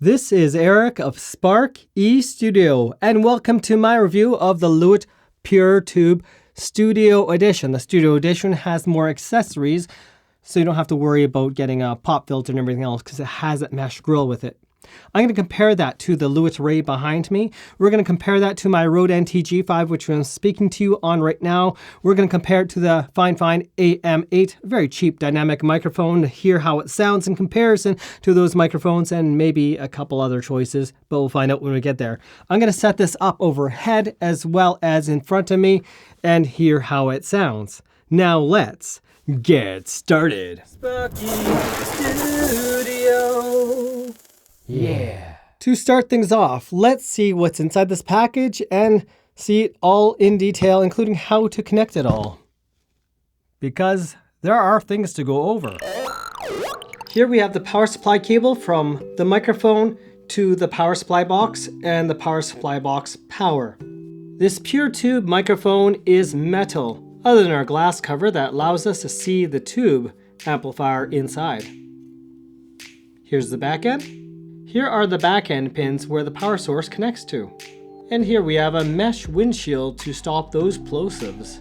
This is Eric of Spark eStudio, and welcome to my review of the Lewitt Pure Tube Studio Edition. The Studio Edition has more accessories, so you don't have to worry about getting a pop filter and everything else because it has that mesh grill with it. I'm going to compare that to the Lewitt Ray behind me. We're going to compare that to my Rode NT-G5, which I'm speaking to you on right now. We're going to compare it to the Fifine AM8, very cheap dynamic microphone, to hear how it sounds in comparison to those microphones and maybe a couple other choices, but we'll find out when we get there. I'm going to set this up overhead as well as in front of me and hear how it sounds. Now let's get started. Sparky Studio. Yeah. To start things off, let's see what's inside this package and see it all in detail, including how to connect it all. Because there are things to go over. Here we have the power supply cable from the microphone to the power supply box and the power supply box power. This Pure Tube microphone is metal, other than our glass cover that allows us to see the tube amplifier inside. Here's the back end. Here are the back end pins where the power source connects to. And here we have a mesh windshield to stop those plosives.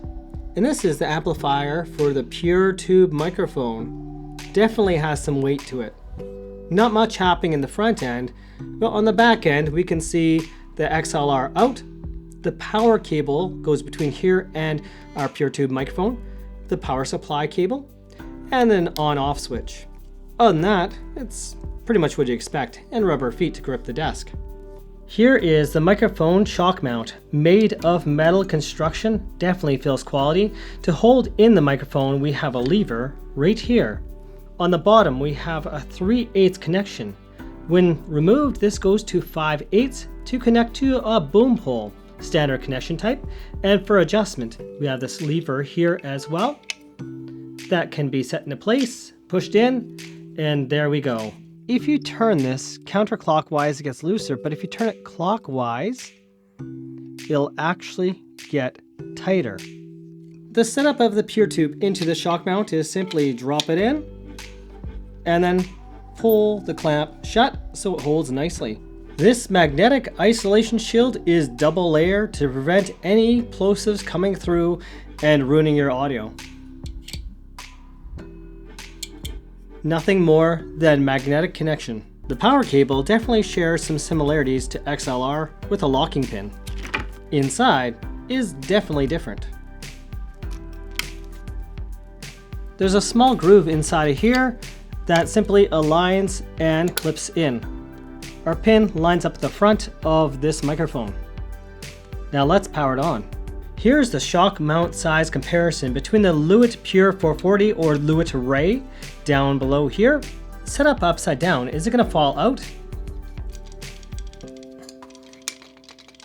And this is the amplifier for the Pure Tube microphone. Definitely has some weight to it. Not much happening in the front end, but on the back end we can see the XLR out. The power cable goes between here and our Pure Tube microphone, the power supply cable, and an on-off switch. Other than that, it's pretty much what you expect, and rubber feet to grip the desk. Here is the microphone shock mount, made of metal construction, definitely feels quality. To hold in the microphone, we have a lever right here. On the bottom, we have a 3/8 connection. When removed, this goes to 5/8 to connect to a boom pole, standard connection type. And for adjustment, we have this lever here as well. That can be set into place, pushed in, and there we go. If you turn this counterclockwise, it gets looser, but if you turn it clockwise, it'll actually get tighter. The setup of the Pure Tube into the shock mount is simply drop it in and then pull the clamp shut so it holds nicely. This magnetic isolation shield is double layer to prevent any plosives coming through and ruining your audio. Nothing more than magnetic connection. The power cable definitely shares some similarities to XLR with a locking pin. Inside is definitely different. There's a small groove inside of here that simply aligns and clips in. Our pin lines up at the front of this microphone. Now let's power it on. Here's the shock mount size comparison between the Lewitt Pure 440 or Lewitt Ray down below here. Set up upside down. Is it going to fall out?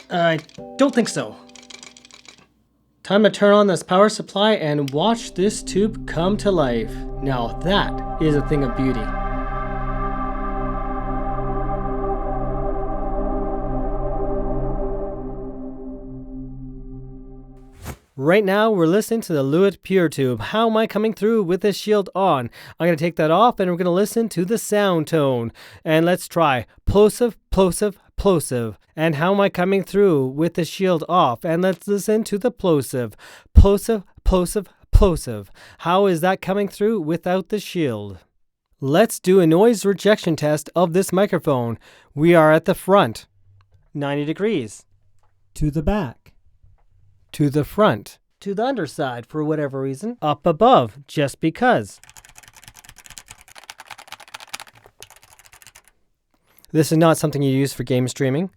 I don't think so. Time to turn on this power supply and watch this tube come to life. Now that is a thing of beauty. Right now, we're listening to the Lewitt Pure Tube. How am I coming through with this shield on? I'm going to take that off and we're going to listen to the sound tone. And let's try plosive, plosive, plosive. And how am I coming through with the shield off? And let's listen to the plosive, plosive, plosive, plosive. How is that coming through without the shield? Let's do a noise rejection test of this microphone. We are at the front, 90 degrees, to the back, to the front, to the underside for whatever reason, up above just because. This is not something you use for game streaming.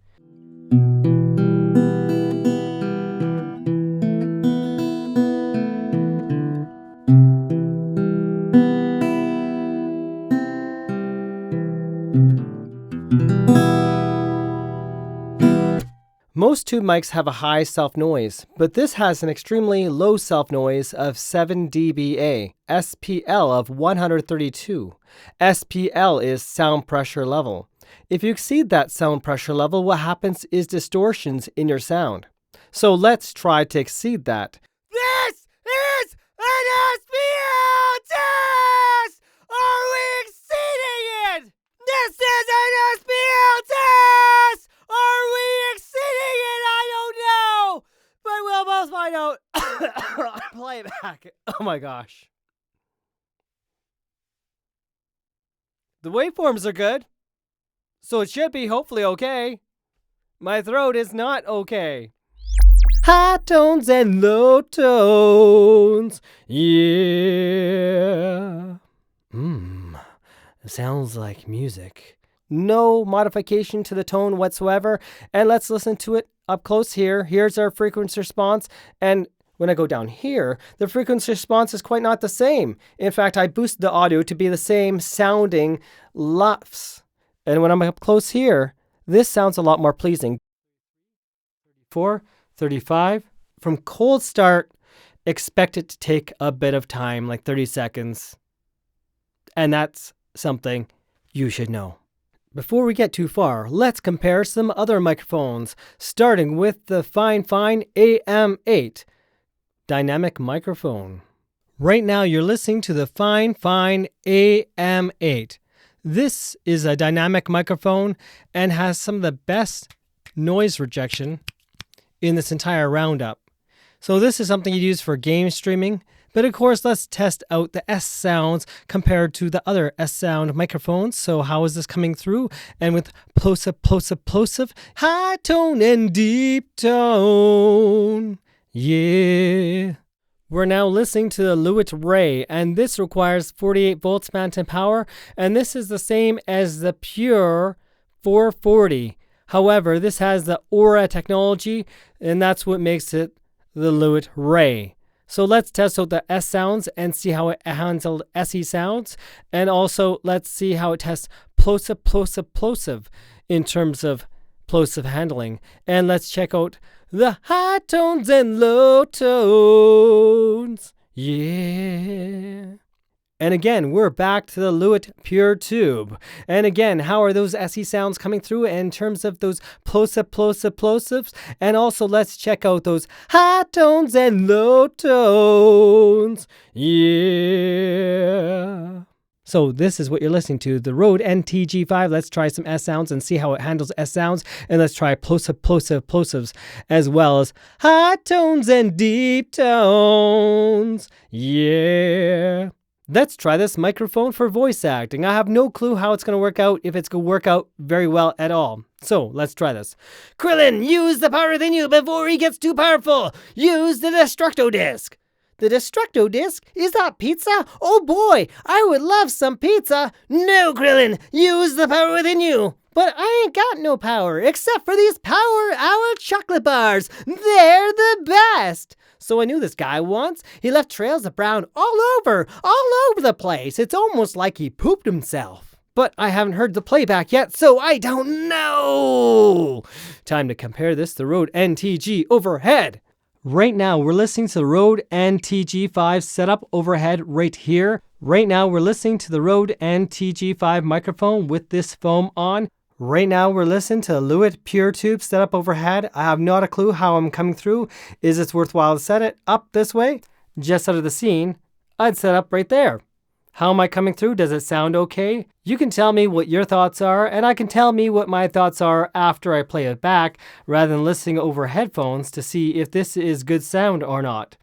Most tube mics have a high self-noise, but this has an extremely low self-noise of 7 dBA, SPL of 132. SPL is sound pressure level. If you exceed that sound pressure level, what happens is distortions in your sound. So let's try to exceed that. This is an SPL test! Are we exceeding it? This is an SPL back. Oh my gosh. The waveforms are good, so it should be hopefully okay. My throat is not okay. High tones and low tones. Yeah. Sounds like music. No modification to the tone whatsoever. And let's listen to it up close here. Here's our frequency response. And when I go down here, the frequency response is quite not the same. In fact, I boosted the audio to be the same sounding LUFS. And when I'm up close here, this sounds a lot more pleasing. 34, 35. From cold start, expect it to take a bit of time, like 30 seconds. And that's something you should know. Before we get too far, let's compare some other microphones, starting with the Fifine AM8 dynamic microphone. Right now you're listening to the Fifine AM8. This is a dynamic microphone and has some of the best noise rejection in this entire roundup. So this is something you use for game streaming. But of course, let's test out the S sounds compared to the other S sound microphones. So how is this coming through? And with plosive, plosive, plosive, high tone and deep tone. Yeah. We're now listening to the Lewitt Ray, and this requires 48 volts phantom power, and this is the same as the Pure 440. However, this has the Aura technology, and that's what makes it the Lewitt Ray. So let's test out the S sounds and see how it handles SE sounds. And also let's see how it tests plosive, plosive, plosive in terms of plosive handling. And let's check out the high tones and low tones. Yeah. And again, we're back to the Lewitt Pure Tube. And again, how are those SE sounds coming through in terms of those plosive, plosive, plosives? And also, let's check out those high tones and low tones. Yeah. So this is what you're listening to, the Rode NTG5. Let's try some S sounds and see how it handles S sounds. And let's try plosive, plosive, plosives, as well as high tones and deep tones. Yeah. Let's try this microphone for voice acting. I have no clue how it's going to work out, if it's going to work out very well at all. So let's try this. Krillin, use the power within you before he gets too powerful. Use the Destructo Disc. The Destructo Disc? Is that pizza? Oh boy, I would love some pizza. No, Krillin, use the power within you. But I ain't got no power, except for these Power Hour chocolate bars. They're the best. So I knew this guy once. He left trails of brown all over the place. It's almost like he pooped himself. But I haven't heard the playback yet, so I don't know. Time to compare this to the Rode NTG overhead. Right now, we're listening to the Rode NTG5 setup overhead right here. Right now, we're listening to the Rode NTG5 microphone with this foam on. Right now, we're listening to the Lewitt Pure Tube setup overhead. I have not a clue how I'm coming through. Is it worthwhile to set it up this way? Just out of the scene, I'd set up right there. How am I coming through? Does it sound okay? You can tell me what your thoughts are, and I can tell me what my thoughts are after I play it back, rather than listening over headphones to see if this is good sound or not.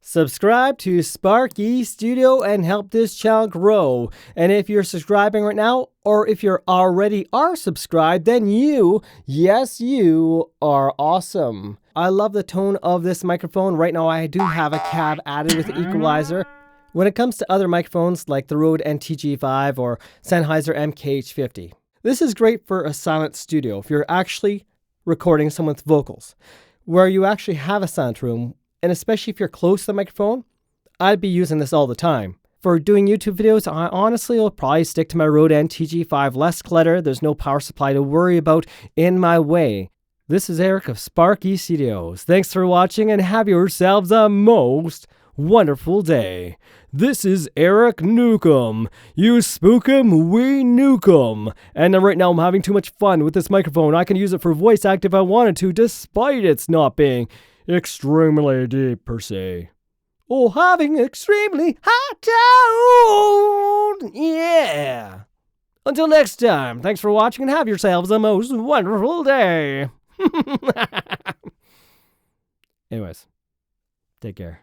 Subscribe to Sparky Studio and help this channel grow. And if you're subscribing right now, or if you already are subscribed, then you, yes, you are awesome. I love the tone of this microphone. Right now, I do have a cab added with the equalizer. When it comes to other microphones like the Rode NTG5 or Sennheiser MKH50, this is great for a silent studio if you're actually recording someone's vocals, where you actually have a silent room. And especially if you're close to the microphone, I'd be using this all the time. For doing YouTube videos, I honestly will probably stick to my Rode NTG5. Less clutter, there's no power supply to worry about in my way. This is Eric of Sparky Studios. Thanks for watching and have yourselves a most wonderful day. This is Eric Newcomb. You spook 'em, we nuke 'em. And right now I'm having too much fun with this microphone. I can use it for voice act if I wanted to, despite it's not being extremely deep per se. Oh, having extremely high tone! Yeah! Until next time, thanks for watching and have yourselves a most wonderful day. Anyways, take care.